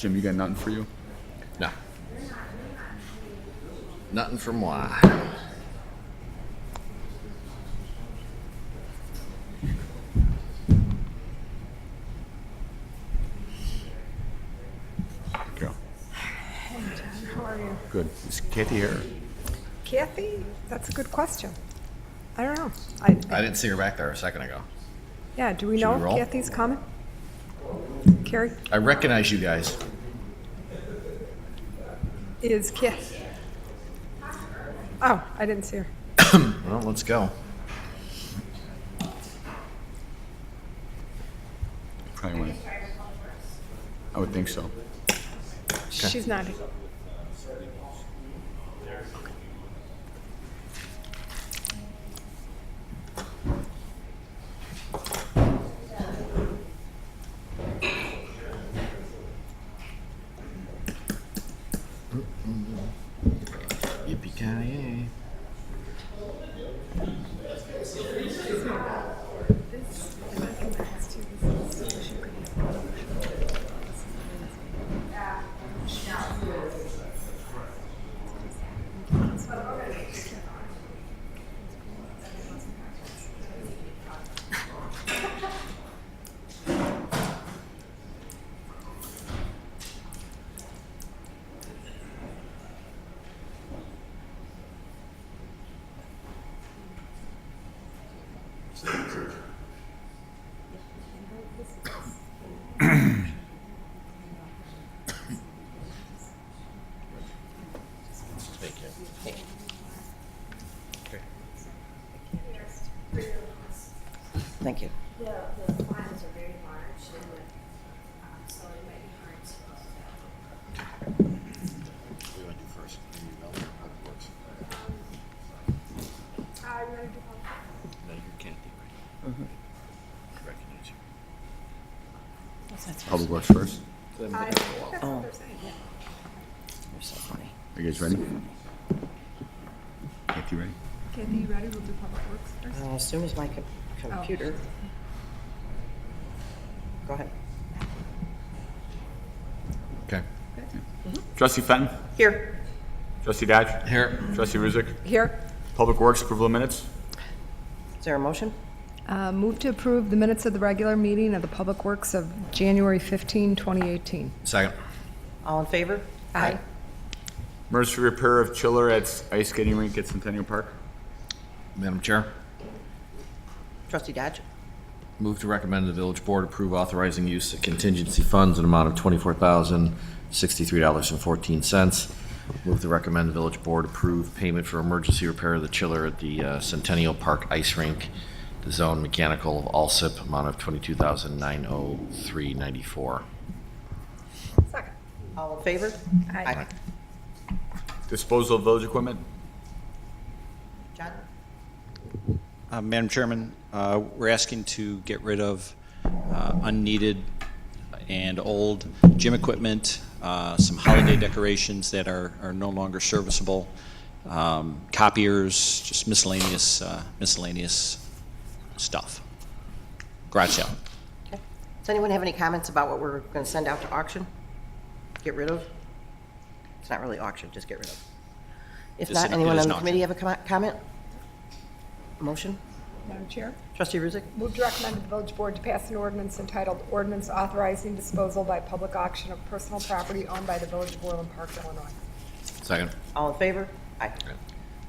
Jim, you got nothing for you? No. Nothing from moi. Carol. Hey, John, how are you? Good. Is Kathy here? Kathy? That's a good question. I don't know. I didn't see her back there a second ago. Yeah, do we Should know we roll? if Kathy's coming? Carrie? I recognize you guys. Is Kathy? Oh, I didn't see her. Well, let's go. Probably went. I would think so. She's not. Yippee-ki-yay. Thank you. The files are very large, and so it might be hard to. What do you want to do first? You know how it works. No, you can't do it. Mm-hmm. I recognize you. Public Works first. Oh, you're so funny. Are you guys ready? Kathy, ready? Kathy, you ready? We'll do Public Works first. As soon as my computer. Go ahead. Okay. Trustee Fenton? Here. Trustee Dodge? Here. Trustee Ruzick? Here. Public Works approval of minutes? Is there a motion? Move to approve the minutes of the regular meeting of the Public Works of January 15, 2018. Second. All in favor? Aye. Emergency repair of chiller at ice skating rink at Centennial Park? Madam Chair, Trustee Dodge? move to recommend the village board approve authorizing use of contingency funds in amount of $24,063.14. Move to recommend the village board approve payment for emergency repair of the chiller at the Centennial Park Ice Rink, the zone mechanical of all SIP, amount of $22,903.94. Second. All in favor? Aye. Disposal of village equipment? John? Madam Chairman, we're asking to get rid of unneeded and old gym equipment, some holiday decorations that are no longer serviceable, copiers, just miscellaneous stuff. Garage sale. Okay. Does anyone have any comments about what we're going to send out to auction? Get rid of? It's not really auction, just get rid of. If It not, is anyone an on the auction. committee have a comment? Motion? Madam Chair? Trustee Ruzick? Move to recommend the village board to pass an ordinance entitled Ordinance Authorizing Disposal by Public Auction of Personal Property Owned by the Village of Orland Park, Illinois. Second. All in favor? Aye.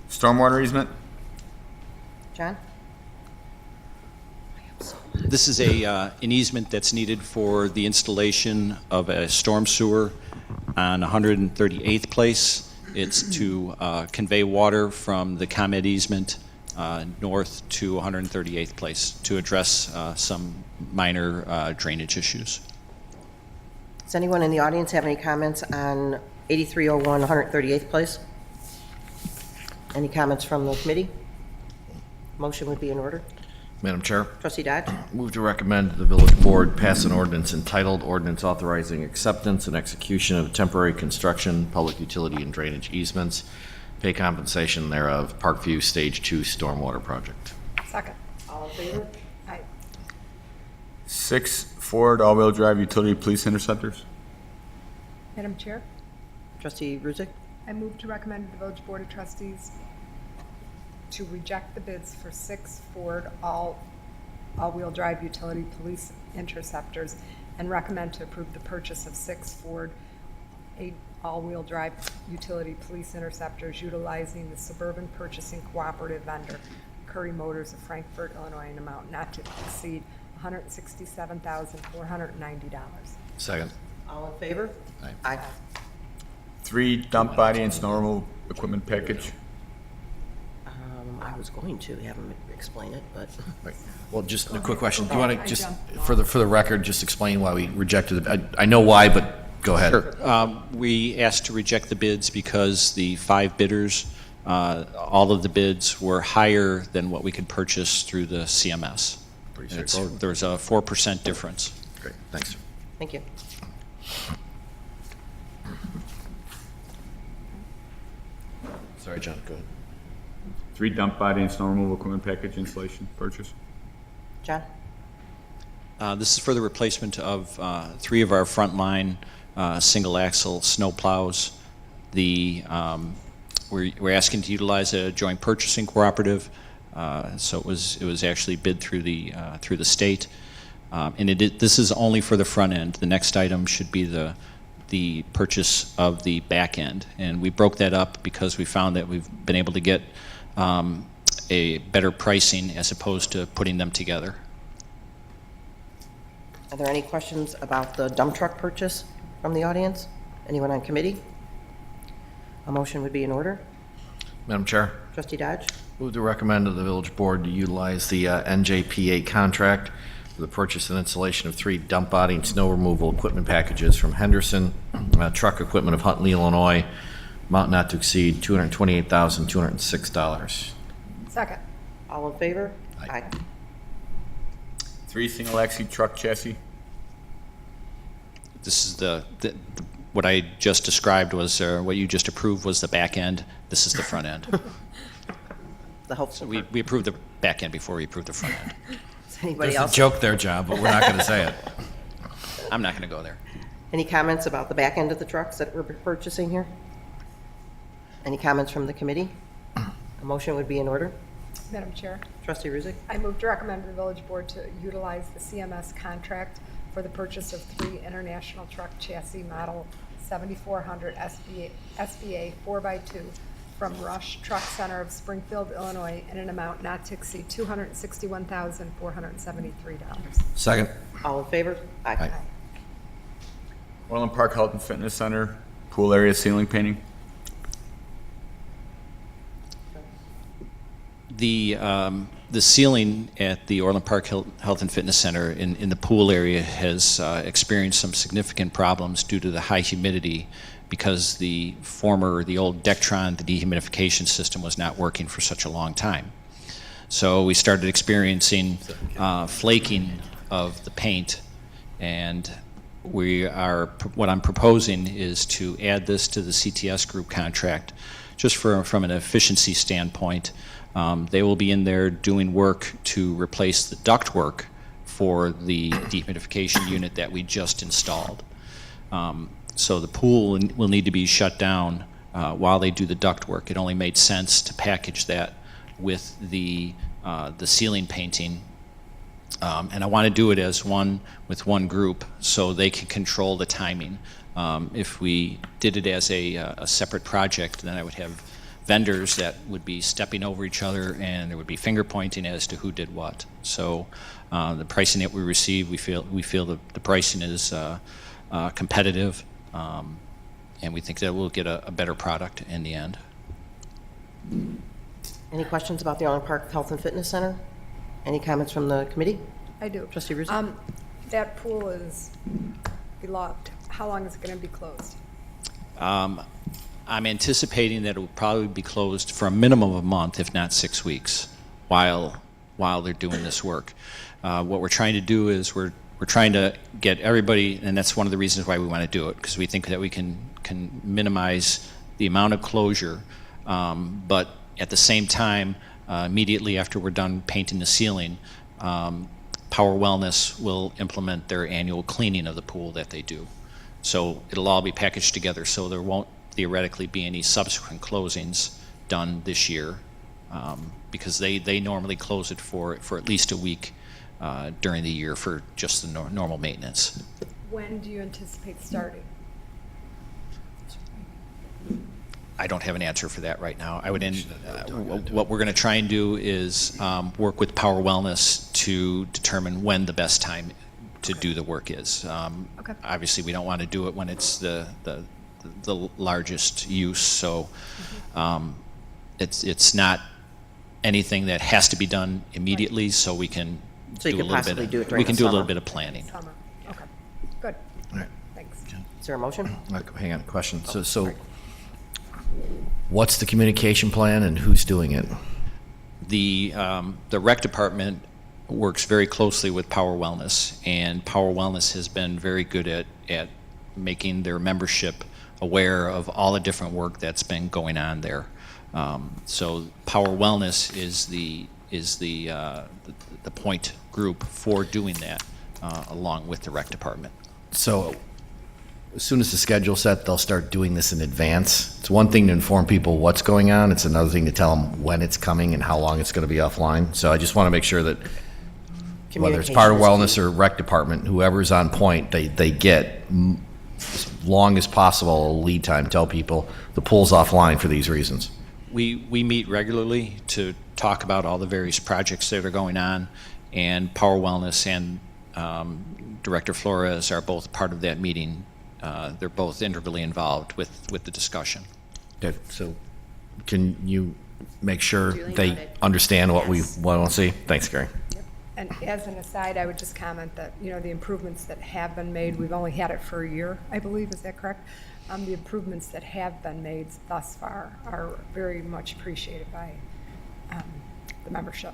Stormwater easement? John? This is an easement that's needed for the installation of a storm sewer on 138th Place. It's to convey water from the ComEd easement north to 138th Place to address some minor drainage issues. Does anyone in the audience have any comments on 8301 138th Place? Any comments from the committee? Motion would be in order. Madam Chair, Trustee Dodge? move to recommend the village board pass an ordinance entitled Ordinance Authorizing Acceptance and Execution of Temporary Construction, Public Utility and Drainage Easements, pay compensation thereof, Parkview Stage 2 Stormwater Project. Second. All in favor? Aye. 6 Ford all-wheel drive utility police interceptors? Madam Chair, Trustee Ruzick? I move to recommend to the Village Board of Trustees to reject the bids for 6 Ford all-wheel drive utility police interceptors and recommend to approve the purchase of 6 Ford all-wheel drive utility police interceptors utilizing the Suburban Purchasing Cooperative vendor, Curry Motors of Frankfort, Illinois, in amount not to exceed $167,490. Second. All in favor? Aye. Aye. 3 dump body and snow removal equipment package. I was going to have him explain it, but Right. Well, just a quick question. Do you want I to just, jumped. for the record, just explain why we rejected it? I know why, but go ahead. Sure. We asked to reject the bids because the 5 bidders, all of the bids were higher than what we could purchase through the CMS. Pretty And straightforward. there's a 4% difference. Great, thanks. thank you. Sorry, John, go ahead. 3 dump body and snow removal equipment package installation purchase. John? This is for the replacement of 3 of our frontline single-axle snow plows. We're asking to utilize a joint purchasing cooperative, so it was actually bid through the state. And this is only for the front end. The next item should be the purchase of the back end. And we broke that up because we found that we've been able to get a better pricing as opposed to putting them together. Are there any questions about the dump truck purchase from the audience? Anyone on committee? A motion would be in order. Madam Chair, Trustee Dodge? move to recommend to the village board to utilize the NJPA contract for the purchase and installation of 3 dump body and snow removal equipment packages from Henderson Truck Equipment of Huntley, Illinois, amount not to exceed $228,206. Second. All in favor? Aye. 3 single axle truck chassis. This is what I just described was, what you just approved was the back end. This is the front end. The hopeful So we approved the back end before we approved the front end. Does anybody There's a else? joke there, John, but we're not going to say it. I'm not going to go there. Any comments about the back end of the trucks that we're purchasing here? Any comments from the committee? A motion would be in order. Madam Chair, Trustee Ruzick? I move to recommend to the Village Board to utilize the CMS contract for the purchase of 3 international truck chassis model 7400 SBA 4x2 from Rush Truck Center of Springfield, Illinois, in an amount not to exceed $261,473. Second. All in favor? Aye. Orland Park Health and Fitness Center, pool area ceiling painting. The ceiling at the Orland Park Health and Fitness Center in the pool area has experienced some significant problems due to the high humidity because the old Dectron, the dehumidification system, was not working for such a long time. So we started experiencing flaking of the paint, and what I'm proposing is to add this to the CTS group contract, just from an efficiency standpoint. They will be in there doing work to replace the ductwork for the dehumidification unit that we just installed. So the pool will need to be shut down while they do the ductwork. It only made sense to package that with the ceiling painting. And I want to do it as with one group so they can control the timing. If we did it as a separate project, then I would have vendors that would be stepping over each other, and there would be finger pointing as to who did what. So the pricing that we receive, we feel the pricing is competitive, and we think that we'll get a better product in the end. Any questions about the Orland Park Health and Fitness Center? Any comments from the committee? I do. Trustee Ruzick? That pool is beloved. How long is it going to be closed? I'm anticipating that it will probably be closed for a minimum of a month, if not 6 weeks, while they're doing this work. What we're trying to do is we're trying to get everybody, and that's one of the reasons why we want to do it, because we think that we can minimize the amount of closure, but at the same time, immediately after we're done painting the ceiling, Power Wellness will implement their annual cleaning of the pool that they do. So it'll all be packaged together, so there won't theoretically be any subsequent closings done this year, because they normally close it for at least a week during the year for just the normal maintenance. When do you anticipate starting? I don't have an answer for that right now. What we're going to try and do is work with Power Wellness to determine when the best time to do the work is. Okay. Obviously, we don't want to do it when it's the largest use, so it's not anything that has to be done immediately, so we can So you do a could little possibly bit do it of, during we can the do a little summer. bit of planning. Summer, okay, good. All right. Thanks. Is there a motion? Hang on, question. So what's the communication plan and who's doing it? The rec department works very closely with Power Wellness, and Power Wellness has been very good at making their membership aware of all the different work that's been going on there. So Power Wellness is the point group for doing that, along with the rec department. So as soon as the schedule's set, they'll start doing this in advance. It's one thing to inform people what's going on. It's another thing to tell them when it's coming and how long it's going to be offline. So I just want to make sure that whether it's Power Communication is Wellness or Rec Department, whoever's on point, they get as long as possible a lead time. Tell people the pool's offline for these reasons. We meet regularly to talk about all the various projects that are going on, and Power Wellness and Director Flores are both part of that meeting. They're both integrally involved with the discussion. Okay, so can you make sure they understand what we want to see? Thanks, Gary. And as an aside, I would just comment that, the improvements that have been made, we've only had it for a year, I believe, is that correct? The improvements that have been made thus far are very much appreciated by the membership.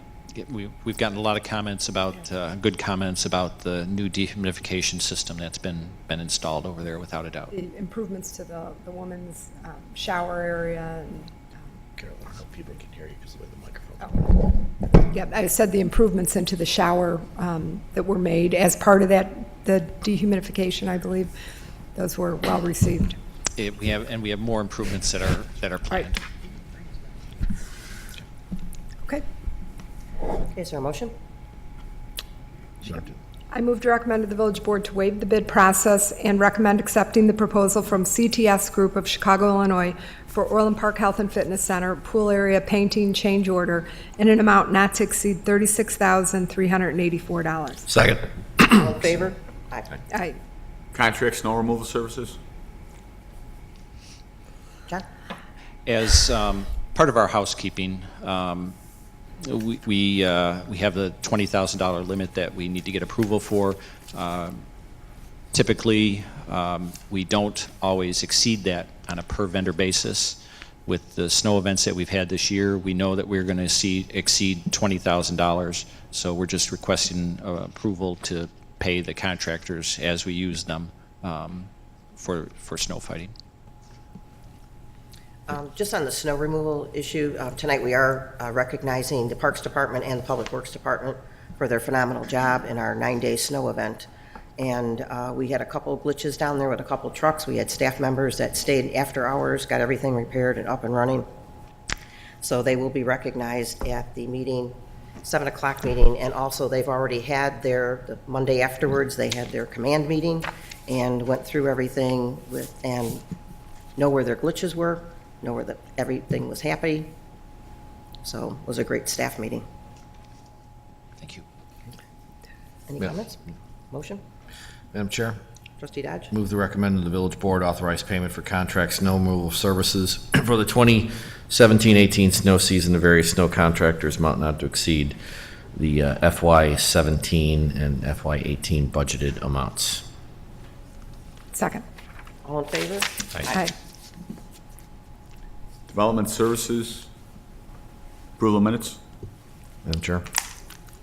We've gotten a lot of comments about, good comments about the new dehumidification system that's been installed over there, without a doubt. The improvements to the women's shower area and, Carol, I hope people can hear you because of the way the microphone. yeah, I said the improvements into the shower that were made as part of that, the dehumidification, I believe, those were well received. We have more improvements that are planned. Okay. Okay, is there a motion? I move to recommend to the village board to waive the bid process and recommend accepting the proposal from CTS Group of Chicago, Illinois for Orland Park Health and Fitness Center pool area painting change order in an amount not to exceed $36,384. Second. All in favor? Aye. Aye. Contract snow removal services? John? As part of our housekeeping, we have the $20,000 limit that we need to get approval for. Typically, we don't always exceed that on a per vendor basis. With the snow events that we've had this year, we know that we're going to exceed $20,000, so we're just requesting approval to pay the contractors as we use them for snow fighting. Just on the snow removal issue, tonight we are recognizing the Parks Department and the Public Works Department for their phenomenal job in our 9-day snow event. And we had a couple of glitches down there with a couple of trucks. We had staff members that stayed after hours, got everything repaired and up and running. So they will be recognized at the meeting, 7 o'clock meeting, and also they've already had the Monday afterwards, they had their command meeting and went through everything and know where their glitches were, know where everything was happy. So it was a great staff meeting. Thank you. Any Yeah. comments? Motion? Madam Chair, Trustee Dodge? move to recommend to the village board authorize payment for contract snow removal services for the 2017-18 snow season to various snow contractors, amount not to exceed the FY17 and FY18 budgeted amounts. Second. All in favor? Aye. Development services? Approval of minutes? Madam Chair,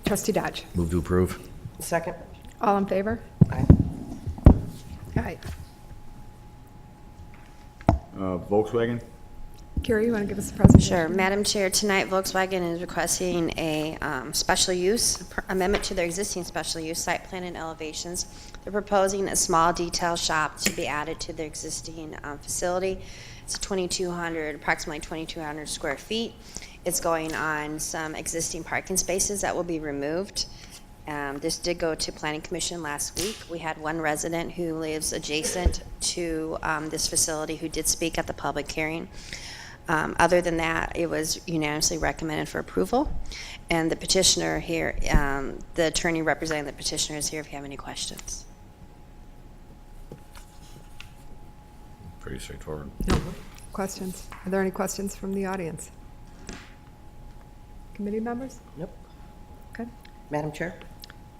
Trustee Dodge. move to approve. Second? All in favor? Aye. Aye. Volkswagen? Carrie, you want to give us a presentation? Sure. Madam Chair, tonight Volkswagen is requesting a special use amendment to their existing special use site plan and elevations. They're proposing a small detail shop to be added to their existing facility. It's approximately 2,200 square feet. It's going on some existing parking spaces that will be removed. This did go to Planning Commission last week. We had one resident who lives adjacent to this facility who did speak at the public hearing. Other than that, it was unanimously recommended for approval. And the petitioner here, the attorney representing the petitioner is here if you have any questions. Pretty straightforward. Questions? Are there any questions from the audience? Committee members? Nope. Okay. Madam Chair,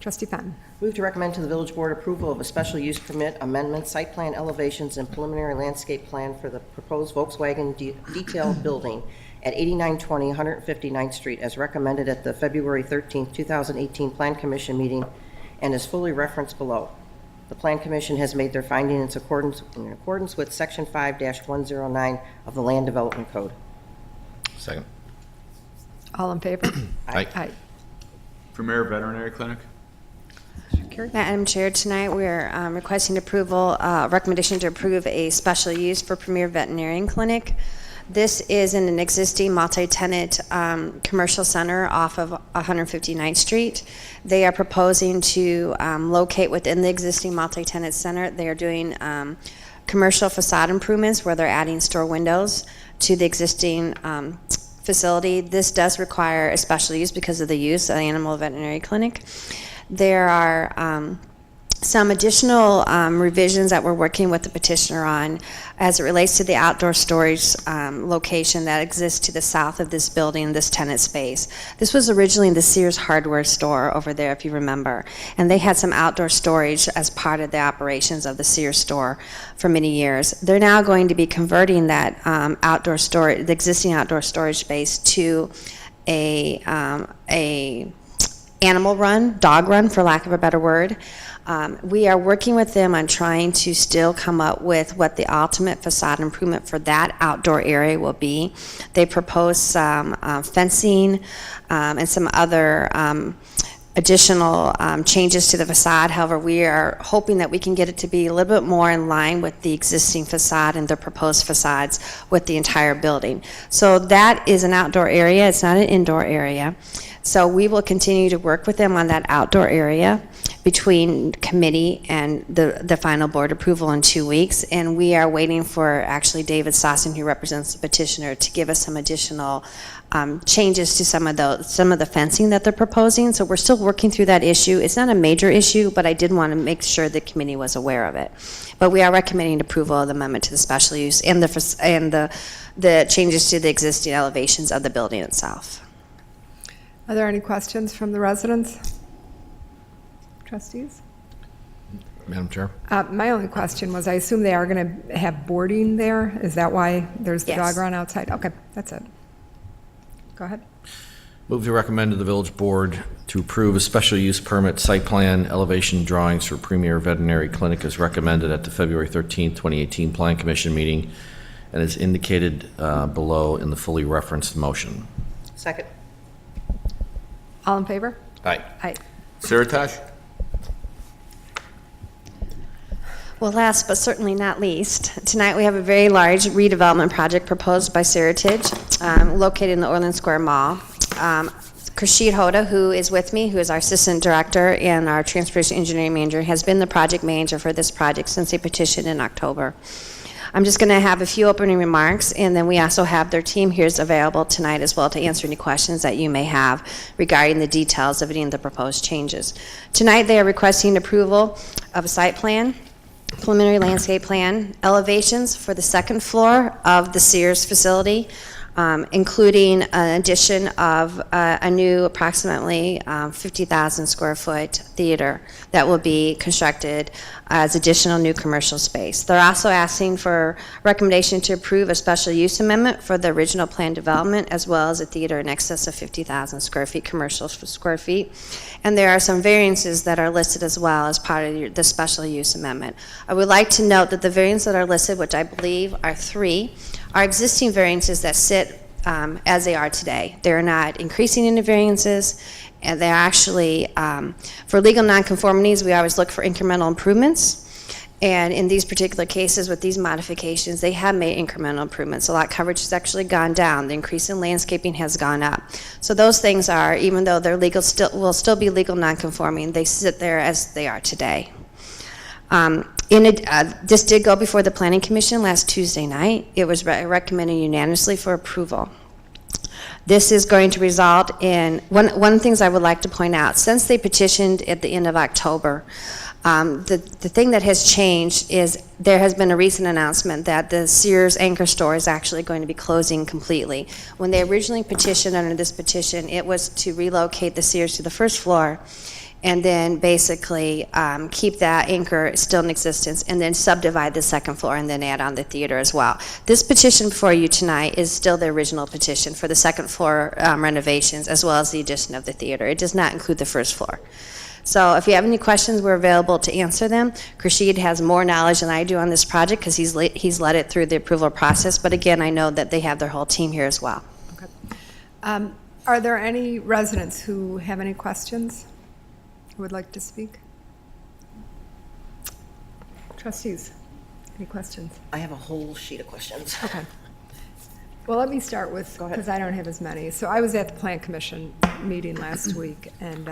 Trustee Fenton. move to recommend to the village board approval of a special use permit amendment, site plan elevations, and preliminary landscape plan for the proposed Volkswagen detailed building at 8920 159th Street as recommended at the February 13, 2018 Plan Commission meeting and is fully referenced below. The Plan Commission has made their findings in accordance with Section 5-109 of the Land Development Code. Second. All in favor? Aye. Aye. Premier Veterinary Clinic. Carrie? Madam Chair, tonight we're requesting approval, recommendation to approve a special use for Premier Veterinarian Clinic. This is in an existing multi-tenant commercial center off of 159th Street. They are proposing to locate within the existing multi-tenant center. They are doing commercial facade improvements where they're adding store windows to the existing facility. This does require a special use because of the use of the animal veterinary clinic. There are some additional revisions that we're working with the petitioner on as it relates to the outdoor storage location that exists to the south of this building, this tenant space. This was originally the Sears hardware store over there, if you remember, and they had some outdoor storage as part of the operations of the Sears store for many years. They're now going to be converting that outdoor storage, the existing outdoor storage space, to a animal run, dog run, for lack of a better word. We are working with them on trying to still come up with what the ultimate facade improvement for that outdoor area will be. They propose some fencing and some other additional changes to the facade. However, we are hoping that we can get it to be a little bit more in line with the existing facade and the proposed facades with the entire building. So that is an outdoor area. It's not an indoor area. So we will continue to work with them on that outdoor area between committee and the final board approval in 2 weeks. And we are waiting for actually David Sossin, who represents the petitioner, to give us some additional changes to some of the fencing that they're proposing. So we're still working through that issue. It's not a major issue, but I did want to make sure the committee was aware of it. But we are recommending approval of the amendment to the special use and the changes to the existing elevations of the building itself. Are there any questions from the residents? Trustees? Madam Chair? My only question was, I assume they are going to have boarding there? Is that why there's the Yes. dog run outside? Okay, that's it. Go ahead. Move to recommend to the village board to approve a special use permit site plan elevation drawings for Premier Veterinary Clinic as recommended at the February 13th, 2018 Plan Commission meeting and is indicated below in the fully referenced motion. Second. All in favor? Aye. Aye. Saratosh. Well, last but certainly not least, tonight we have a very large redevelopment project proposed by Seritage, located in the Orland Square Mall. Krishit Hoda, who is with me, who is our assistant director and our transportation engineering manager, has been the project manager for this project since they petitioned in October. I'm just going to have a few opening remarks, and then we also have their team here is available tonight as well to answer any questions that you may have regarding the details of any of the proposed changes. Tonight they are requesting approval of a site plan, preliminary landscape plan, elevations for the second floor of the Sears facility, including an addition of a new approximately 50,000 square foot theater that will be constructed as additional new commercial space. They're also asking for recommendation to approve a special use amendment for the original plan development as well as a theater in excess of 50,000 square feet, commercial square feet. And there are some variances that are listed as well as part of the special use amendment. I would like to note that the variants that are listed, which I believe are 3, are existing variances that sit as they are today. They're not increasing into variances, and they're actually, for legal nonconformities, we always look for incremental improvements. And in these particular cases with these modifications, they have made incremental improvements. So lot coverage has actually gone down. The increase in landscaping has gone up. So those things are, even though they're legal, will still be legal nonconforming, they sit there as they are today. This did go before the Planning Commission last Tuesday night. It was recommended unanimously for approval. This is going to result in, one of the things I would like to point out, since they petitioned at the end of October, the thing that has changed is there has been a recent announcement that the Sears anchor store is actually going to be closing completely. When they originally petitioned under this petition, it was to relocate the Sears to the first floor and then basically keep that anchor still in existence and then subdivide the second floor and then add on the theater as well. This petition before you tonight is still the original petition for the second floor renovations as well as the addition of the theater. It does not include the first floor. So if you have any questions, we're available to answer them. Rashid has more knowledge than I do on this project because he's led it through the approval process. But again, I know that they have their whole team here as well. Okay. Are there any residents who have any questions, who would like to speak? Trustees, any questions? I have a whole sheet of questions. Okay. Well, let me start with, because I don't have as many. So I was at the Plan Commission meeting last week, and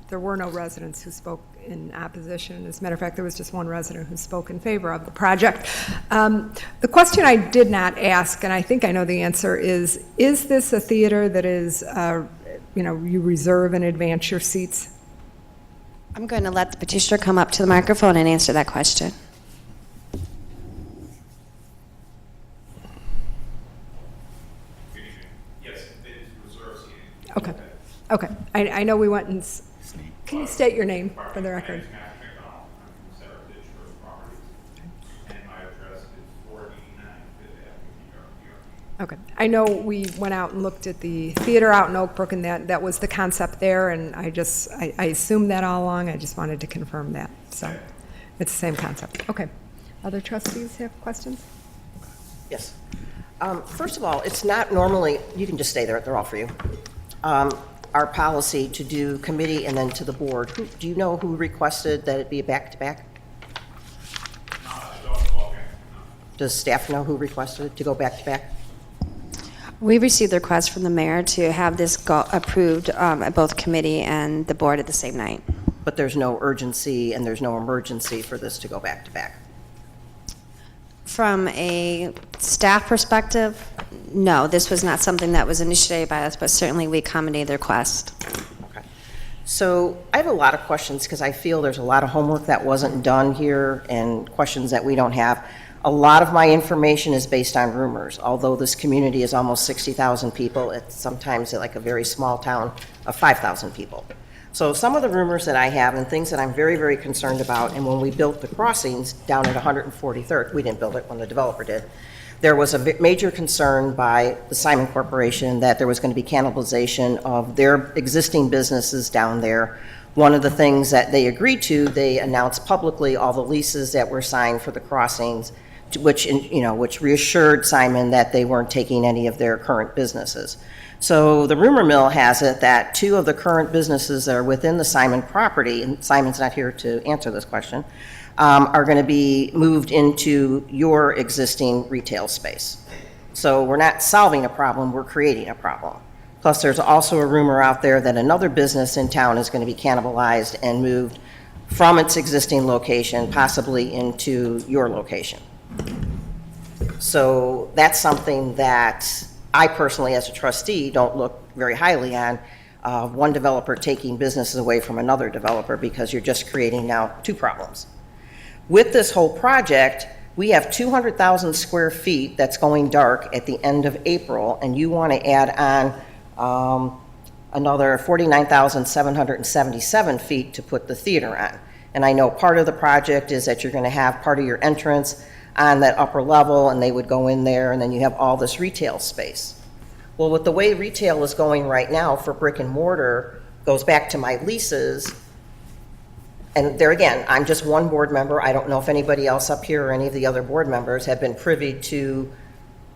there were no residents who spoke in opposition. As a matter of fact, there was just one resident who spoke in favor of the project. The question I did not ask, and I think I know the answer, is this a theater that is, you reserve and advance your seats? I'm going to let the petitioner come up to the microphone and answer that question. Okay. Okay. I know we went and, can you state your name for the record? Okay. I know we went out and looked at the theater out in Oak Brook, and that was the concept there, and I assumed that all along. I just wanted to confirm that. So it's the same concept. Okay. Other trustees have questions? Yes. First of all, it's not normally, you can just stay there, they're all for you. Our policy to do committee and then to the board. Do you know who requested that it be a back-to-back? Does staff know who requested it to go back-to-back? We received the request from the mayor to have this go approved at both committee and the board at the same night. But there's no urgency and there's no emergency for this to go back-to-back? From a staff perspective, no, this was not something that was initiated by us, but certainly we accommodated the request. Okay. So I have a lot of questions because I feel there's a lot of homework that wasn't done here and questions that we don't have. A lot of my information is based on rumors. Although this community is almost 60,000 people, it's sometimes like a very small town of 5,000 people. So some of the rumors that I have and things that I'm very, very concerned about, and when we built the crossings down at 143rd, we didn't build it when the developer did, there was a major concern by the Simon Corporation that there was going to be cannibalization of their existing businesses down there. One of the things that they agreed to, they announced publicly all the leases that were signed for the crossings, which reassured Simon that they weren't taking any of their current businesses. So the rumor mill has it that two of the current businesses that are within the Simon property, and Simon's not here to answer this question, are going to be moved into your existing retail space. So we're not solving a problem, we're creating a problem. Plus, there's also a rumor out there that another business in town is going to be cannibalized and moved from its existing location, possibly into your location. So that's something that I personally, as a trustee, don't look very highly on, one developer taking businesses away from another developer, because you're just creating now two problems. With this whole project, we have 200,000 square feet that's going dark at the end of April, and you want to add on another 49,777 feet to put the theater on. And I know part of the project is that you're going to have part of your entrance on that upper level, and they would go in there, and then you have all this retail space. Well, with the way retail is going right now for brick and mortar, goes back to my leases, and there again, I'm just one board member. I don't know if anybody else up here or any of the other board members have been privy to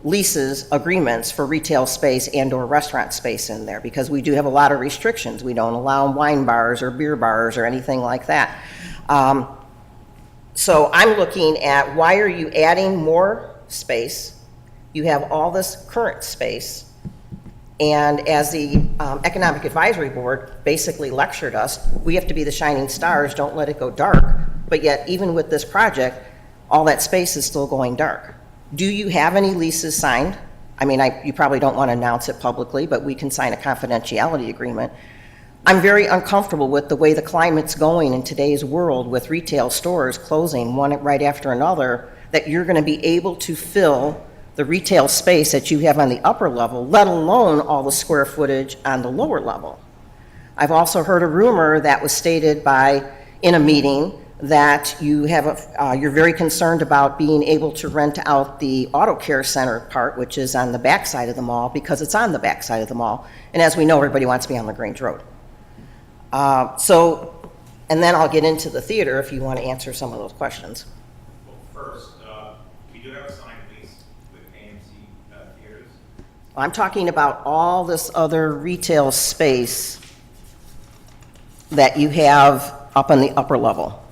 leases, agreements for retail space and/or restaurant space in there, because we do have a lot of restrictions. We don't allow wine bars or beer bars or anything like that. So I'm looking at, why are you adding more space? You have all this current space. And as the Economic Advisory Board basically lectured us, we have to be the shining stars, don't let it go dark. But yet, even with this project, all that space is still going dark. Do you have any leases signed? I mean, you probably don't want to announce it publicly, but we can sign a confidentiality agreement. I'm very uncomfortable with the way the climate's going in today's world, with retail stores closing one right after another, that you're going to be able to fill the retail space that you have on the upper level, let alone all the square footage on the lower level. I've also heard a rumor that was stated in a meeting that you're very concerned about being able to rent out the auto care center part, which is on the backside of the mall, because it's on the backside of the mall. And as we know, everybody wants to be on LaGrange Road. And then I'll get into the theater if you want to answer some of those questions. Well, first, we do have a signed lease with AMC Theaters. I'm talking about all this other retail space that you have up on the upper level.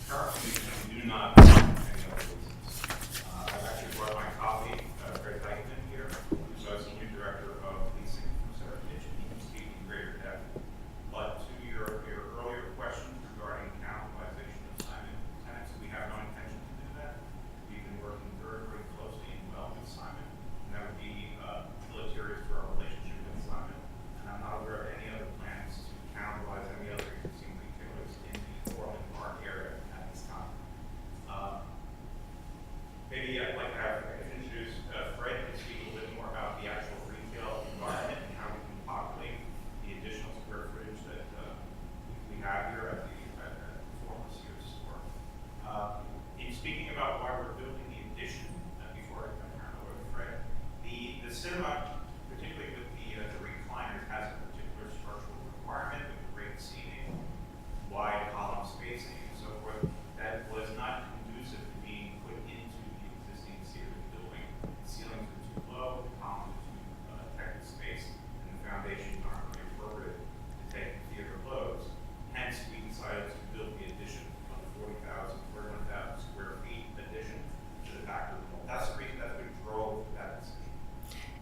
Currently, we do not have any other leases. I've actually brought my colleague, Greg Dykeman here, who's our Senior Director of Leasing from Heritage, and he can speak in greater depth. But to your earlier question regarding cannibalization of Simon tenants, we have no intention to do that. We've been working very, very closely and well with Simon, and that would be deleterious to our relationship with Simon. And I'm not aware of any other plans to cannibalize any other existing retailers in the Orland Park area at this time. Maybe I'd like to introduce Fred to speak a little bit more about the actual retail environment and how we can populate the additional square footage that we have here at the former Sears store. In speaking about why we're building the addition, before I turn it over to Fred, the cinema, particularly with the recliners, has a particular structural requirement with great seating, wide column spacing, and so forth, that was not conducive to being put into the existing Sears building. The ceilings are too low, the columns are too tight in space, and the foundations aren't really appropriate to take theater loads. Hence, we decided to build the addition of the 41,000 square feet addition to the back of the mall. That's the reason, that's what drove that decision.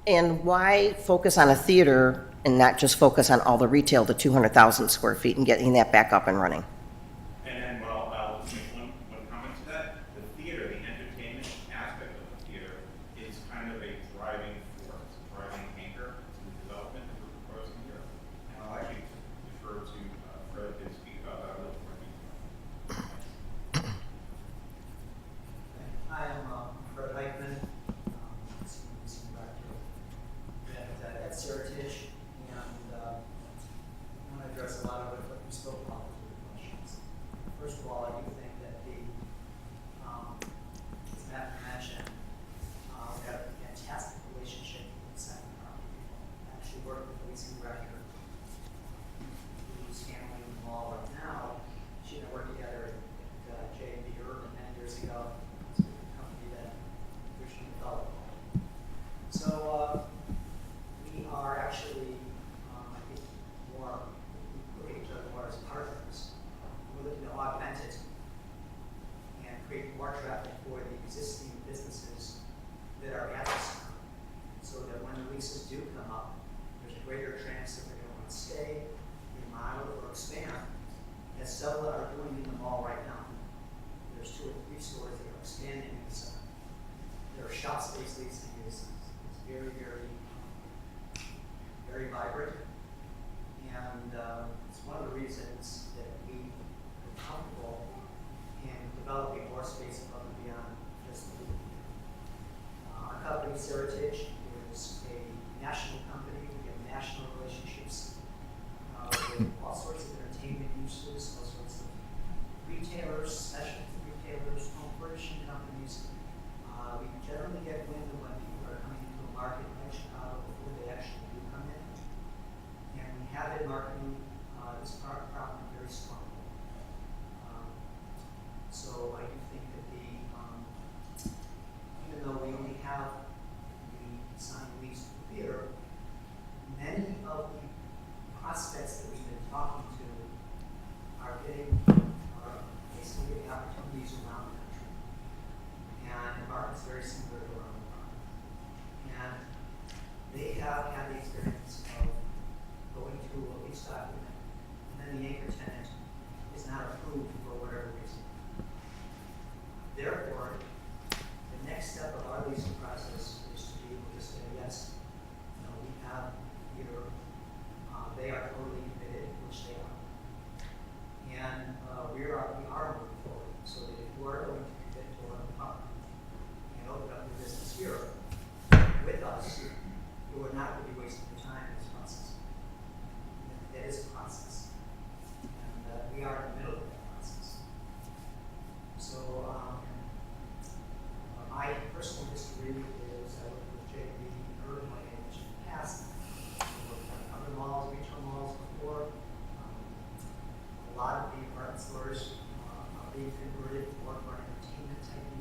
And why focus on a theater and not just focus on all the retail, the 200,000 square feet, and getting that back up and running? And then, well, I'll just make one comment to that. The theater, the entertainment aspect of the theater is kind of a driving force, a driving anchor to the development that we're proposing here. And I'll actually defer to Fred to speak about that a little more detail. Hi, I'm Fred Eichman, Senior Director at Heritage, and I want to address a lot of what you spoke about with your questions. First of all, I do think that as Matt mentioned, we have a fantastic relationship with Simon Property. I actually work with the leasing director who's handling the mall right now. She and I worked together at J&B Urban many years ago. It's a company that originally developed. So we are actually, I think, more looking at each other more as partners. We're looking to augment it and create more traffic for the existing businesses that are at the center, so that when the leases do come up, there's a greater chance that they're going to want to stay, remodel, or expand, as several are doing in the mall right now. There's 2 or 3 stores that are expanding in the center. Their shop space leasing is very, very, very vibrant, and it's one of the reasons that we are comfortable in developing more space above and beyond just the loop. Our company, Heritage, is a national company. We have national relationships with all sorts of entertainment uses, all sorts of retailers, specialty retailers, home furnishing companies. We generally get wind of when people are coming into a market like Chicago before they actually do come in. And we have been marketing this property very strongly. So I do think that even though we only have, we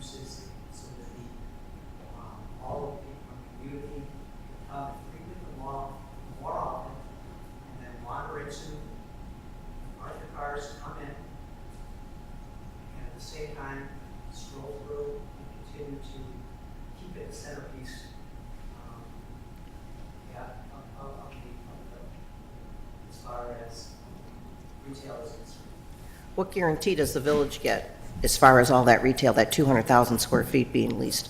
uses so that all of the people in the community come and frequent the mall more often, and then wander into, park their cars, come in, and at the same time stroll through and continue to keep it the centerpiece as far as retail is concerned. What guarantee does the village get as far as all that retail, that 200,000 square feet being leased?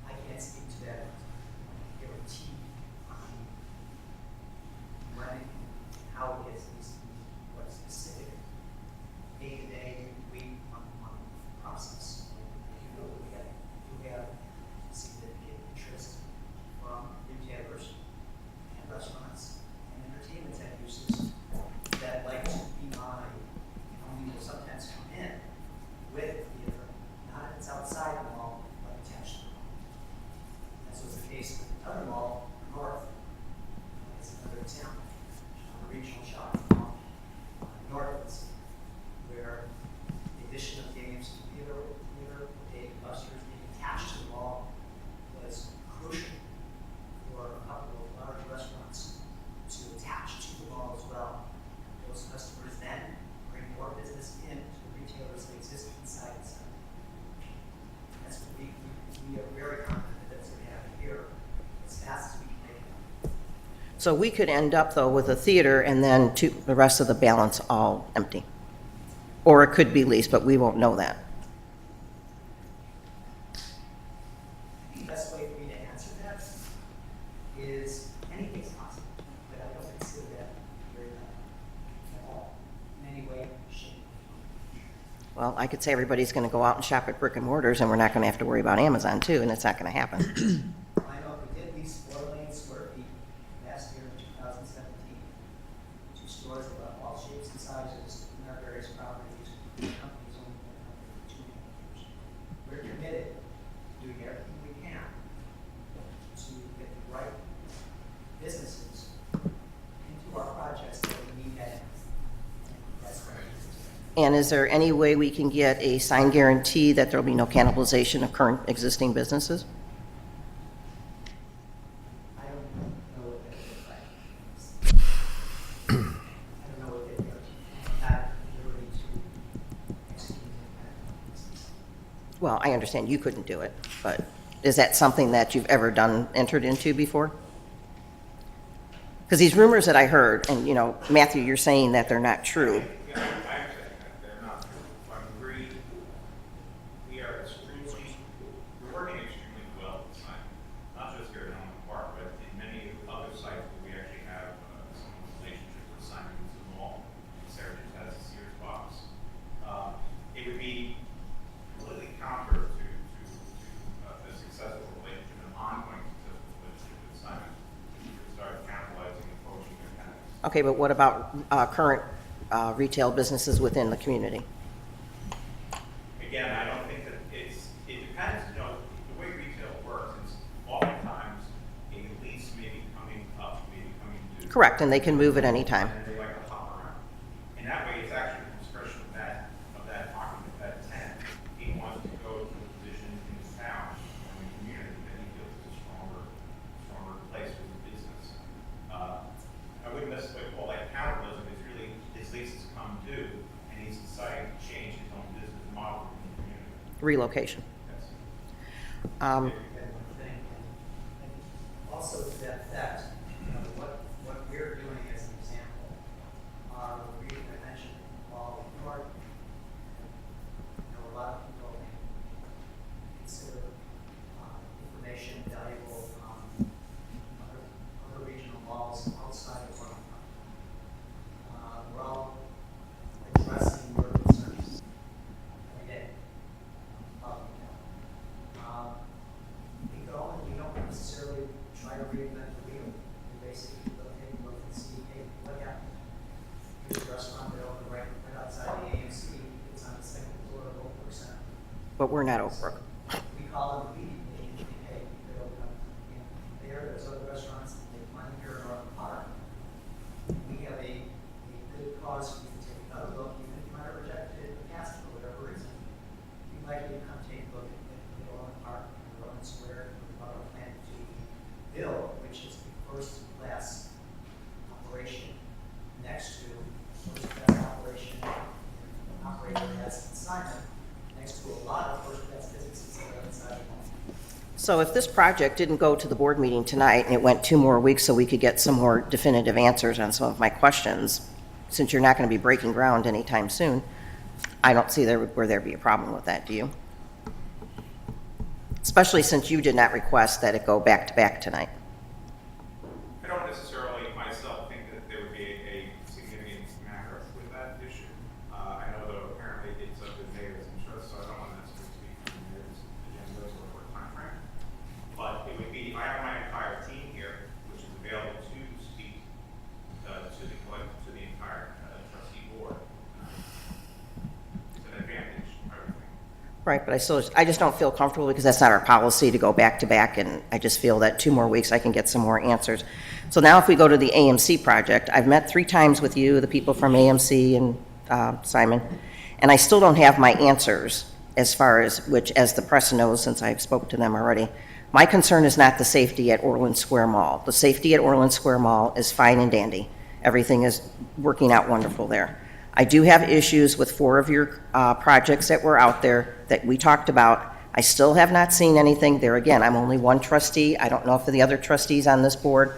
I can't speak to that guarantee on when and how it gets leased, what specific day-to-day, week, month process. You know, we have significant interest from retailers and restaurants and entertainment type uses that like to be on, we will sometimes come in with theater, not if it's outside the mall, but attached to the mall. As was the case with the other mall, North. It's another example, a regional shopping mall, North, where the addition of games, theater, Dave & Buster's being attached to the mall was crucial for a couple of large restaurants to attach to the mall as well. Those customers then bring more business in to the retailers that exist inside the center. That's what we are very confident that's going to happen here as fast as we can make it. So we could end up, though, with a theater and then the rest of the balance all empty. Or it could be leased, but we won't know that. The best way for me to answer that is anything's possible, but I don't consider that very at all, in any way, shape, or Well, I could say everybody's going to go out and shop at brick and mortars, and we're not going to have to worry about Amazon, too, and it's not going to happen. form. I know we did lease 4 million square feet last year in 2017. 2 stores of all shapes and sizes in our various properties. Companies only been for 2 years. We're committed to doing everything we can to get the right businesses into our projects that we need that. That's right. And is there any way we can get a signed guarantee that there'll be no cannibalization of current existing businesses? I don't know what that looks like. I don't know what that looks like. I'm not liberty to execute that. Well, I understand you couldn't do it, but is that something that you've ever entered into before? Because these rumors that I heard, and, Matthew, you're saying that they're not true. Yeah, I'm saying that they're not true. I agree. We are we're working extremely well with Simon, not just here at Elmwood Park, but in many other sites where we actually have some relationship with Simon who's a mall. Sarah just has a Sears box. It would be completely counter to a successful relationship, an ongoing successful relationship with Simon. We would start capitalizing and poaching their tenants. Okay, but what about current retail businesses within the community? Again, I don't think that it depends, the way retail works is oftentimes a lease may be coming up, may be coming due. Correct, and they can move at any time. And they like to hop around. And that way, it's actually the discretion of that occupant, that tenant. He wants to go to a position in his town or in the community that he feels is a stronger place for the business. I wouldn't necessarily call that cannibalism. It's really his leases come due and he's deciding to change his own business model in the community. Relocation. Yes. Um, That one thing. And also to that effect, what we're doing as an example, the reason I mentioned all of North, a lot of people consider information valuable from other regional malls outside of Orland. We're all addressing your concerns every day. We don't necessarily try to reinvent the wheel. We basically look and see, hey, what happened? Here's a restaurant that opened right outside the AMC. It's on the second floor of Oak Brook Center. but we're not Oak Brook. We call them immediately and think, hey, you could open up there's other restaurants that make money here in Orland Park. We have a good cause for you to take another look, even if you might have rejected it in the past for whatever reason. You Simon, next to a lot of first class businesses that are inside of one. So if this project didn't go to the board meeting tonight and it went 2 more weeks so we could get some more definitive answers on some of my questions, since you're not going to be breaking ground anytime soon, I don't see where there'd be a problem with that, do you? Especially since you did not request that it go back to back tonight. I don't necessarily myself think that there would be a significant matter with that issue. I know though apparently it's of the mayor's interest, so I don't want to necessarily speak for the mayor's agendas or timeframe. But it would be, I have my entire team here, which is available to speak to the entire trustee board. It's an advantage, I would think. Right, but I just don't feel comfortable because that's not our policy to go back to back, and I just feel that 2 more weeks I can get some more answers. So now if we go to the AMC project, I've met 3 times with you, the people from AMC and Simon, and I still don't have my answers as far as, which as the press knows since I've spoken to them already. My concern is not the safety at Orland Square Mall. The safety at Orland Square Mall is fine and dandy. Everything is working out wonderful there. I do have issues with 4 of your projects that were out there that we talked about. I still have not seen anything. There again, I'm only one trustee. I don't know if the other trustees on this board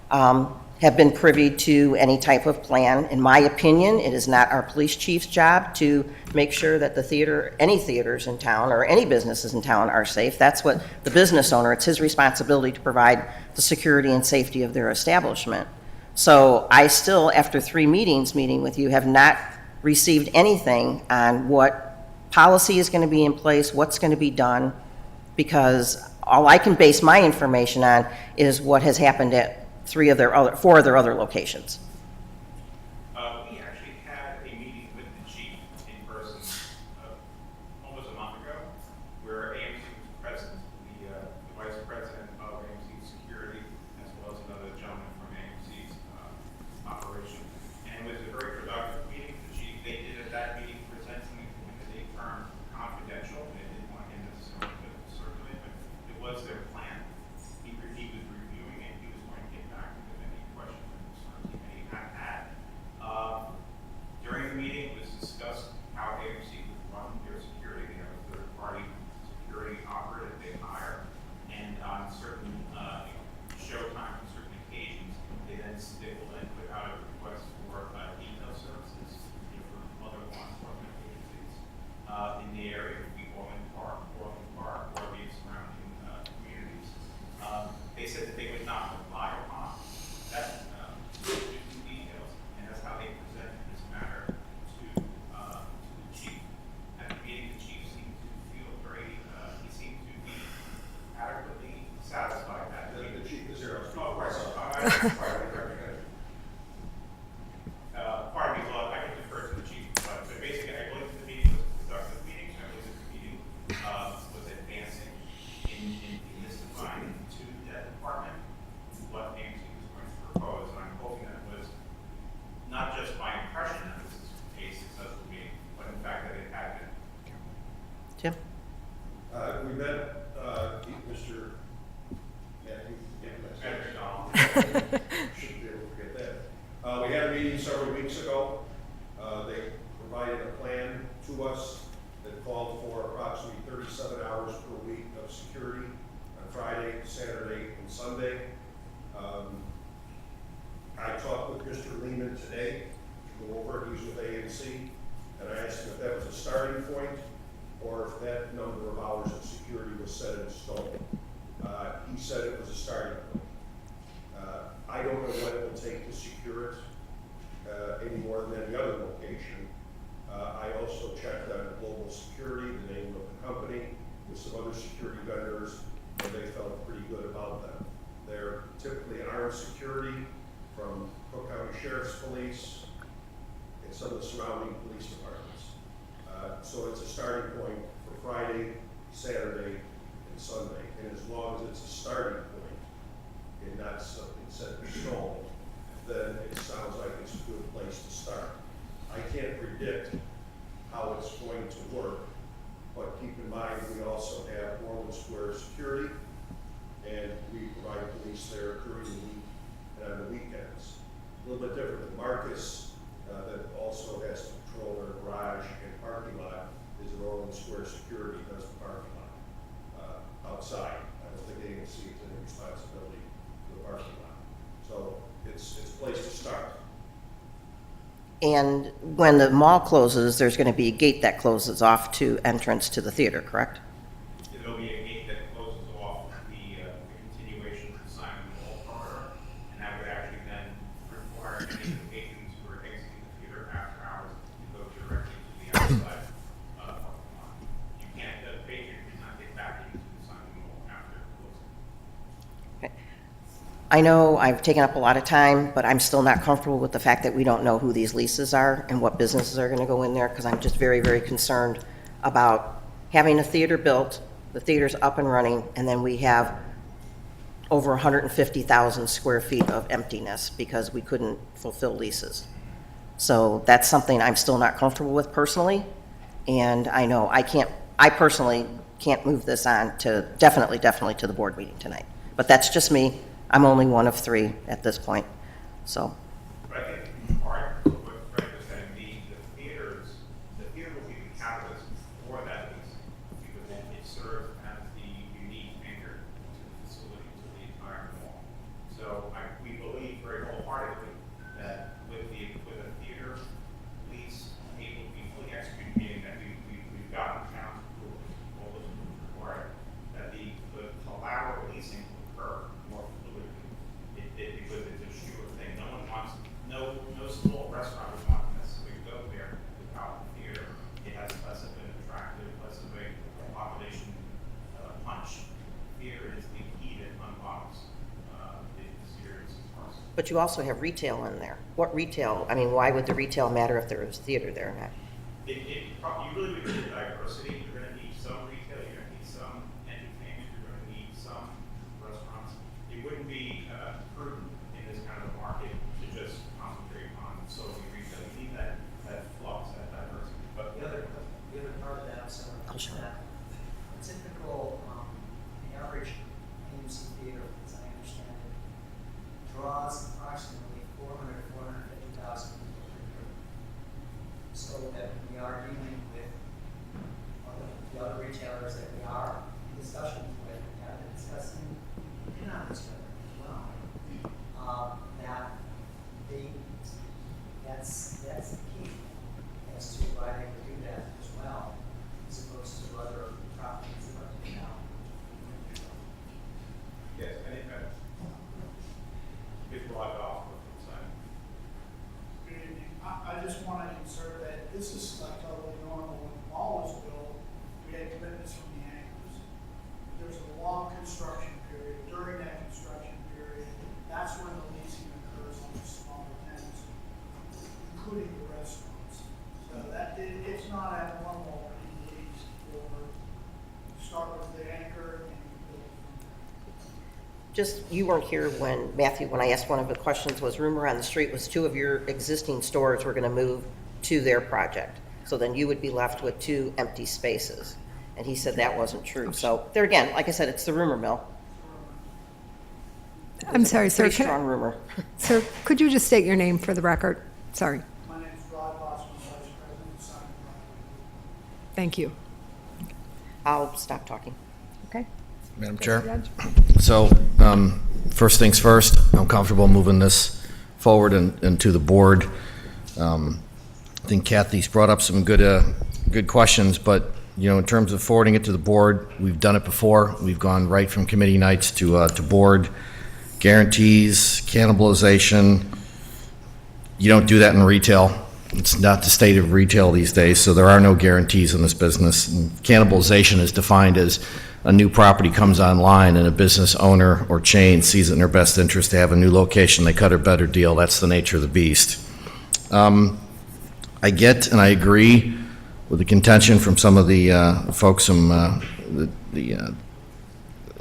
have been privy to any type of plan. In my opinion, it is not our police chief's job to make sure that the theater, any theaters in town or any businesses in town are safe. That's what the business owner, it's his responsibility to provide the security and safety of their establishment. So I still, after 3 meetings meeting with you, have not received anything on what policy is going to be in place, what's going to be done, because all I can base my information on is what has happened at 4 of their other locations. We actually had a meeting with the chief in person almost a month ago, where AMC was present, the vice president of AMC Security, as well as another gentleman from AMC's operation. And it was a very productive meeting. The chief, they did at that meeting present something that they termed confidential. They didn't want him necessarily to circulate, but it was their plan. He was reviewing it. He was going to get back to them any questions and concerns he may have had. During the meeting, it was discussed how AMC would run their security. They have a third-party security operative they hire, and on certain showtime, on certain occasions, they will then put out a request for detail services from other law enforcement agencies in the area. It would be Orland Park, or the surrounding communities. They said that they would not rely upon that details, and that's how they presented this matter to the chief. At the meeting, the chief seemed to feel he seemed to be adequately satisfied that The chief is here. Oh, right. Pardon me, well, I can defer to the chief, but basically, I believe the meeting was a productive meeting. I believe the meeting was advancing in demystifying to that department what AMC was going to propose. And I'm hoping that was not just my impression that this is a successful meeting, but in fact that it had been. Tim? We met Mr. Matthew. Senator Donald. Shouldn't be able to forget that. We had a meeting several weeks ago. They provided a plan to us that called for approximately 37 hours per week of security on Friday, Saturday, and Sunday. I talked with Mr. Lehman today to go over, he's with AMC, and I asked him if that was a starting point or if that number of hours of security was set in stone. He said it was a starting point. I don't know what it will take to secure it any more than any other location. I also checked on Global Security, the name of the company, with some other security vendors, and they felt pretty good about them. They're typically armed security from Cook County Sheriff's Police and some of the surrounding police departments. So it's a starting point for Friday, Saturday, and Sunday. And as long as it's a starting point and not something set in stone, then it sounds like it's a good place to start. I can't predict how it's going to work, but keep in mind we also have Orland Square security, and we provide police there during the week and on the weekends. A little bit different than Marcus, that also has to patrol their garage and parking lot where security does the parking lot, outside. I don't think A and C is any responsibility for the parking lot. So it's a place to start. And when the mall closes, there's going to be a gate that closes off to entrance to the theater, correct? There'll be a gate that closes off the continuation of the Simon Wall corridor, and that would actually then require any of the patrons who are exiting the theater after hours to go directly to the outside parking lot. You can't, the patron cannot get back into the Simon Wall after closing. I know I've taken up a lot of time, but I'm still not comfortable with the fact that we don't know who these leases are and what businesses are going to go in there, because I'm just very, very concerned about having a theater built, the theater's up and running, and then we have over 150,000 square feet of emptiness because we couldn't fulfill leases. So that's something I'm still not comfortable with personally, and I know I personally can't move this on to definitely to the board meeting tonight. But that's just me. I'm only one of three at this point, so. But I think part of what Fred was saying, the theater will be the catalyst for that lease, because it serves as the unique anchor to the facility, to the entire mall. So we believe very wholeheartedly that with a theater lease able to be fully executed, meaning that we've gotten town approvals, all those required, that the collateral leasing will occur more fluidly. Because it's a sure thing. No one wants, no small restaurant would want to necessarily go there without the theater. It has less of an attractive, less of a population punch. Theater is the key that unlocks the series of parcels. But you also have retail in there. What retail? I mean, why would the retail matter if there was theater there or not? You really would need diversity. You're going to need some retail, you're going to need some entertainment, you're going to need some restaurants. It wouldn't be prudent in this kind of market to just concentrate on solely retail. You need that flux, that diversity. But The other part of that, so I'll show that a typical, the average AMC theater, as I understand it, draws approximately 400 to 450,000 people per year. So that we are dealing with the other retailers that we are in discussions with, have been discussing in on this as well. That that's the key as to why they would do that as well, as opposed to other properties that are in town. yes, I think that is brought off of the side. Good evening. I just want to insert that this is like totally normal. When the mall was built, we had commitments from the anchors. There's a long construction period. During that construction period, that's when the leasing occurs on the smaller tenants, including the restaurants. So it's not abnormal in lease for start with the anchor and build from there. Just, you weren't here when, Matthew, when I asked one of the questions, was rumor on the street was 2 of your existing stores were going to move to their project. So then you would be left with 2 empty spaces. And he said that wasn't true. So there again, like I said, it's the rumor mill. I'm sorry, sir. Pretty strong rumor. Sir, could you just state your name for the record? Sorry. My name's Rod Bosman, Vice President of Simon Property. Thank you. I'll stop talking. Okay. Madam Chair? Judge? So, first things first, I'm comfortable moving this forward and to the board. I think Kathy's brought up some good questions, but, in terms of forwarding it to the board, we've done it before. We've gone right from committee nights to board. Guarantees, cannibalization, you don't do that in retail. It's not the state of retail these days, so there are no guarantees in this business. And cannibalization is defined as a new property comes online and a business owner or chain sees it in their best interest to have a new location, they cut a better deal. That's the nature of the beast. I get and I agree with the contention from some of the folks from the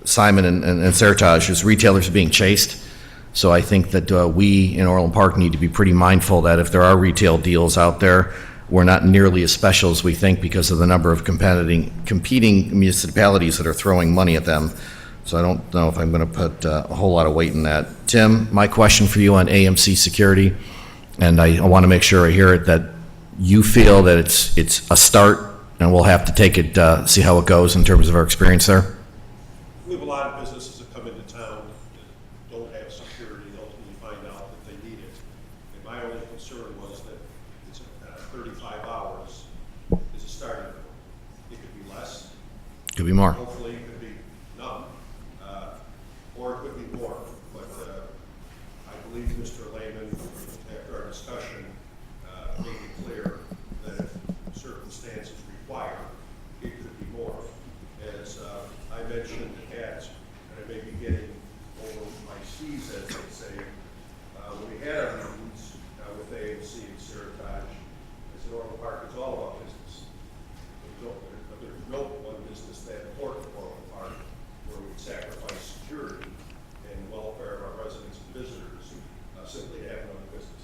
Simon and Seritage as retailers are being chased. So I think that we in Orland Park need to be pretty mindful that if there are retail deals out there, we're not nearly as special as we think because of the number of competing municipalities that are throwing money at them. So I don't know if I'm going to put a whole lot of weight in that. Tim, my question for you on AMC security, and I want to make sure I hear it, that you feel that it's a start and we'll have to take it, see how it goes in terms of our experience there. We have a lot of businesses that come into town that don't have security, and ultimately find out that they need it. And my only concern was that it's 35 hours is a starting point. It could be less, Could be more. hopefully it could be none, or it could be more. But I believe Mr. Lehman, after our discussion, made it clear that if circumstances require, it could be more. As I mentioned at, and I may be getting over my skis, as they say, when we had our meetings with AMC and Seritage, I said, Orland Park, it's all about business. There's no one business that important for Orland Park where we sacrifice security and welfare of our residents and visitors simply to have another business.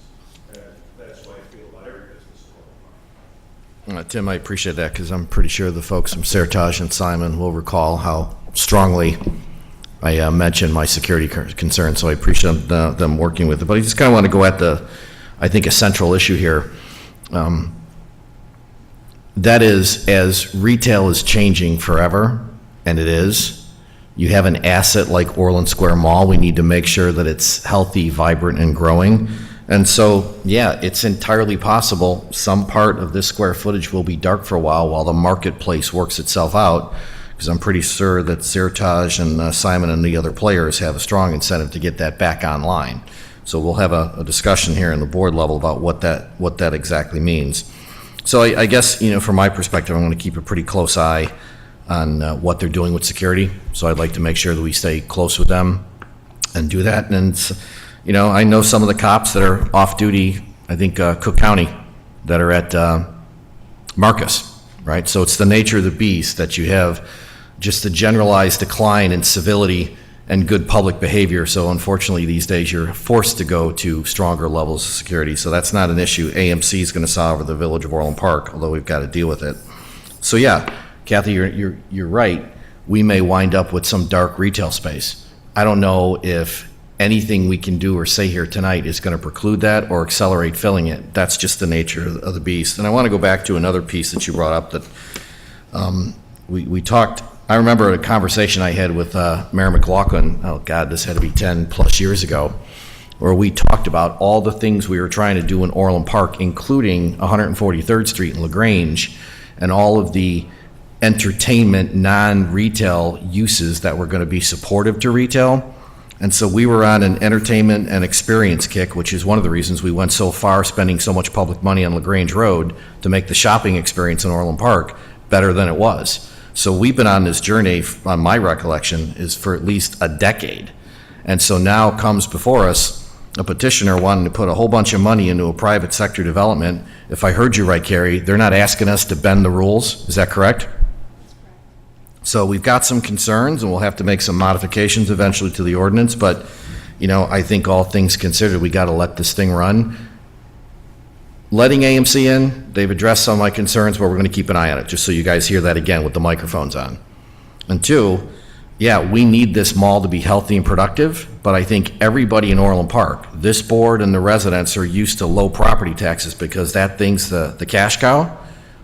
And that's why I feel about every business in Orland Park. Tim, I appreciate that because I'm pretty sure the folks from Seritage and Simon will recall how strongly I mentioned my security concerns, so I appreciate them working with it. But I just kind of want to go at I think, a central issue here. That is, as retail is changing forever, and it is, you have an asset like Orland Square Mall, we need to make sure that it's healthy, vibrant, and growing. And so, yeah, it's entirely possible some part of this square footage will be dark for a while the marketplace works itself out, because I'm pretty sure that Seritage and Simon and the other players have a strong incentive to get that back online. So we'll have a discussion here in the board level about what that exactly means. So I guess, from my perspective, I'm going to keep a pretty close eye on what they're doing with security. So I'd like to make sure that we stay close with them and do that. And I know some of the cops that are off duty, I think Cook County, that are at Marcus, right? So it's the nature of the beast that you have just a generalized decline in civility and good public behavior. So unfortunately, these days, you're forced to go to stronger levels of security. So that's not an issue AMC is going to solve for the Village of Orland Park, although we've got to deal with it. So yeah, Kathy, you're right. We may wind up with some dark retail space. I don't know if anything we can do or say here tonight is going to preclude that or accelerate filling it. That's just the nature of the beast. And I want to go back to another piece that you brought up that we talked. I remember a conversation I had with Mayor McLaughlin, oh God, this had to be 10 plus years ago, where we talked about all the things we were trying to do in Orland Park, including 143rd Street in LaGrange, and all of the entertainment, non-retail uses that were going to be supportive to retail. And so we were on an entertainment and experience kick, which is one of the reasons we went so far, spending so much public money on LaGrange Road to make the shopping experience in Orland Park better than it was. So we've been on this journey, on my recollection, is for at least a decade. And so now comes before us a petitioner wanting to put a whole bunch of money into a private sector development. If I heard you right, Carrie, they're not asking us to bend the rules. Is that correct? So we've got some concerns, and we'll have to make some modifications eventually to the ordinance. But, I think all things considered, we got to let this thing run. Letting AMC in, they've addressed some of my concerns, but we're going to keep an eye on it, just so you guys hear that again with the microphones on. And two, yeah, we need this mall to be healthy and productive, but I think everybody in Orland Park, this board and the residents, are used to low property taxes because that thing's the cash cow.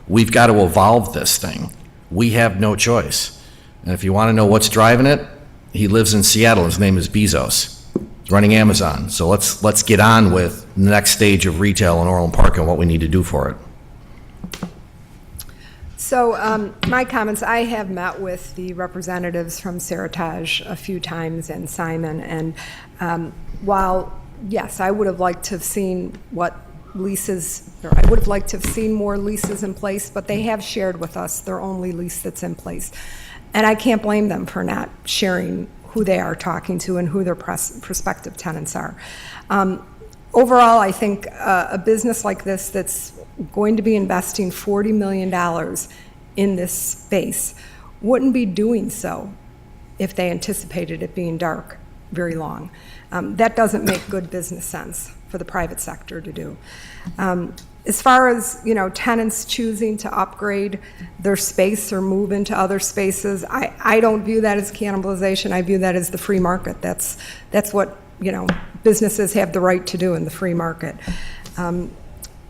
We've got to evolve this thing. We have no choice. And if you want to know what's driving it, he lives in Seattle. His name is Bezos. He's running Amazon. So let's get on with the next stage of retail in Orland Park and what we need to do for it. So my comments, I have met with the representatives from Seritage a few times and Simon, and while, yes, I would have liked to have seen what leases, or I would have liked to have seen more leases in place, but they have shared with us their only lease that's in place. And I can't blame them for not sharing who they are talking to and who their prospective tenants are. Overall, I think a business like this that's going to be investing $40 million in this space wouldn't be doing so if they anticipated it being dark very long. That doesn't make good business sense for the private sector to do. As far as, tenants choosing to upgrade their space or move into other spaces, I don't view that as cannibalization. I view that as the free market. That's what, businesses have the right to do in the free market.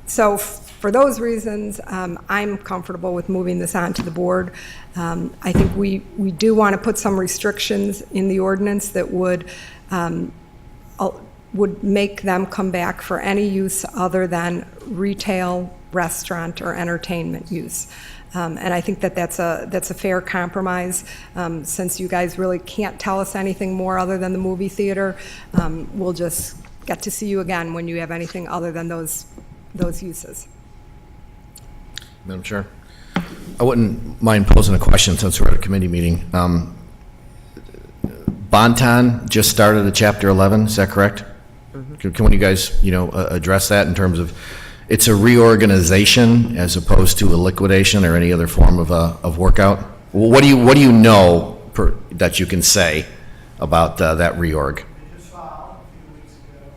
So for those reasons, I'm comfortable with moving this on to the board. I think we do want to put some restrictions in the ordinance that would make them come back for any use other than retail, restaurant, or entertainment use. And I think that that's a fair compromise. Since you guys really can't tell us anything more other than the movie theater, we'll just get to see you again when you have anything other than those uses. Madam Chair, I wouldn't mind posing a question since we're at a committee meeting. Bonton just started a Chapter 11, is that correct? Can one of you guys, address that in terms of, it's a reorganization as opposed to a liquidation or any other form of workout? What do you know that you can say about that reorg? They just filed a few weeks ago,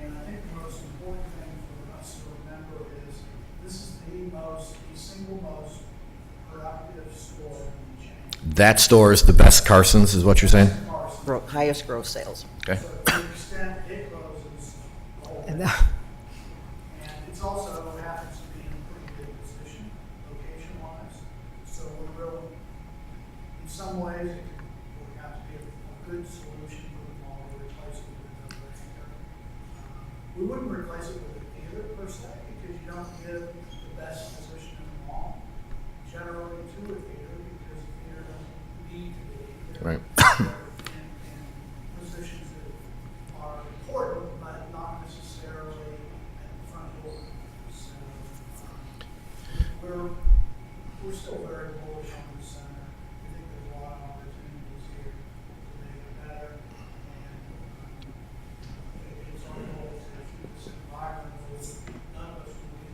and I think the most important thing for us to remember is this is the single most productive store in the chain. That store is the best Carson's, is what you're saying? Highest gross sales. Okay. So to the extent it grows is the whole thing. And, And it's also happens to be in a pretty good position, location-wise. So we're really, in some ways, it would have to be a good solution for the mall to replace it with another anchor. We wouldn't replace it with a theater per se, because you don't give the best position in the mall generally to a theater, because the theater doesn't need to be. Right. In positions that are important, but not necessarily at the front door. So, we're still very bullish on the center. We think there's a lot of opportunities here to make it better. And it's our goal to keep this environment where none of us will be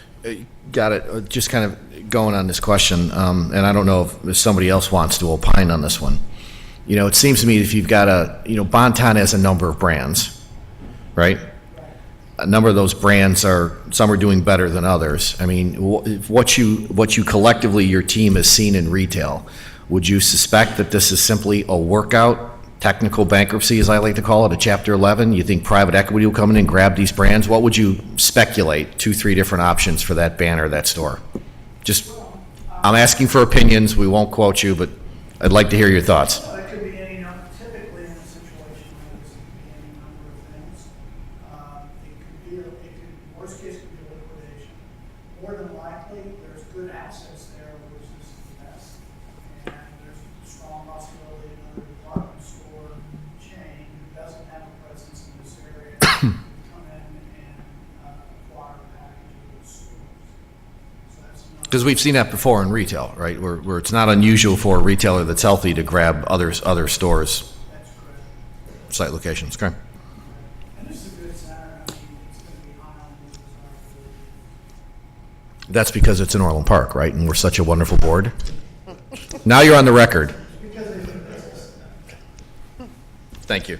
investing. Got it. Just kind of going on this question, and I don't know if somebody else wants to opine on this one. It seems to me if you've got Bonton has a number of brands, right? A number of those brands some are doing better than others. I mean, what you collectively, your team has seen in retail, would you suspect that this is simply a workout, technical bankruptcy, as I like to call it, a Chapter 11? You think private equity will come in and grab these brands? What would you speculate, 2-3 different options for that banner, that store? I'm asking for opinions. We won't quote you, but I'd like to hear your thoughts. It could be any number, typically in a situation like this, it could be any number of things. Worst case could be a liquidation. More than likely, there's good assets there, which is the best. And there's a strong possibility another department store chain who doesn't have a presence in this area come in and acquire a package of those stores. So that's another. Because we've seen that before in retail, right? Where it's not unusual for a retailer that's healthy to grab other stores' That's correct. site locations. Okay. And this is a good center. I mean, it's going to be high on the desirability. That's because it's in Orland Park, right? And we're such a wonderful board. Now you're on the record. Because they think business. Thank you.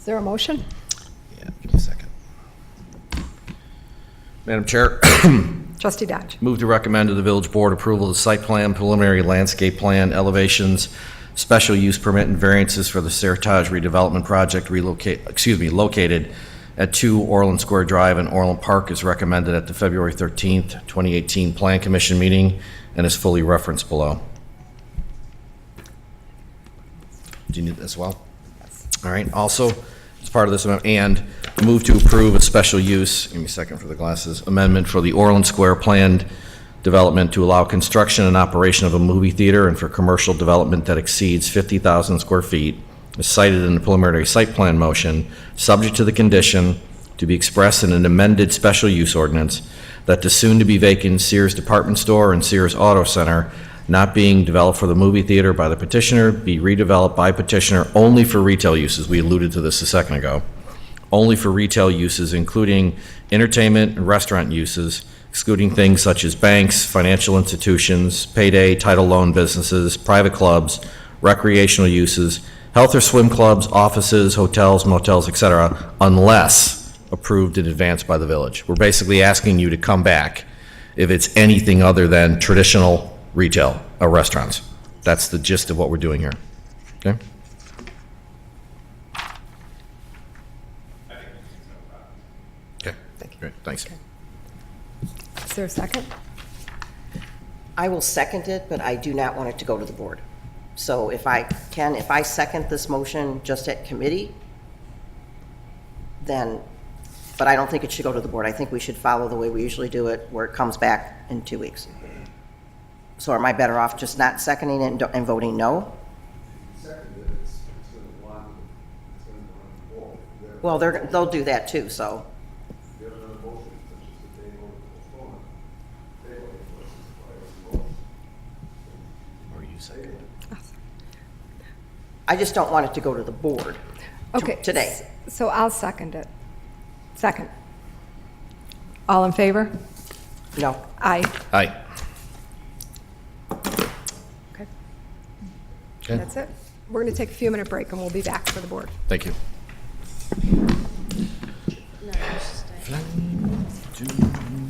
is there a motion? Yeah, give me a second. Madam Chair, Trustee Dodge. move to recommend to the village board approval of the site plan, preliminary landscape plan, elevations, special use permit and variances for the Seritage redevelopment project located at 2 Orland Square Drive in Orland Park is recommended at the February 13th, 2018 Plan Commission meeting and is fully referenced below. Do you need this as well? All right. Also, as part of this amendment, and move to approve a special use, give me a second for the glasses, amendment for the Orland Square planned development to allow construction and operation of a movie theater and for commercial development that exceeds 50,000 square feet, as cited in the preliminary site plan motion, subject to the condition to be expressed in an amended special use ordinance that the soon-to-be vacant Sears Department Store and Sears Auto Center not being developed for the movie theater by the petitioner be redeveloped by petitioner only for retail uses. We alluded to this a second ago. Only for retail uses, including entertainment and restaurant uses, excluding things such as banks, financial institutions, payday, title loan businesses, private clubs, recreational uses, health or swim clubs, offices, hotels, motels, etc., unless approved in advance by the village. We're basically asking you to come back if it's anything other than traditional retail or restaurants. That's the gist of what we're doing here. Okay? I Great, thanks. Is there a second? I will second it, but I do not want it to go to the board. So if I second this motion just at committee, then, but I don't think it should go to the board. I think we should follow the way we usually do it, where it comes back in 2 weeks. So am I better off just not seconding it and voting no? Well, they'll do that too, so. Or you second. I just don't want it to go to the board Okay. today. So I'll second it. Second. All in favor? No. Aye. Aye. Okay, Okay, that's it. We're going to take a few-minute break, and we'll be back for the board. thank you. No, you should stay.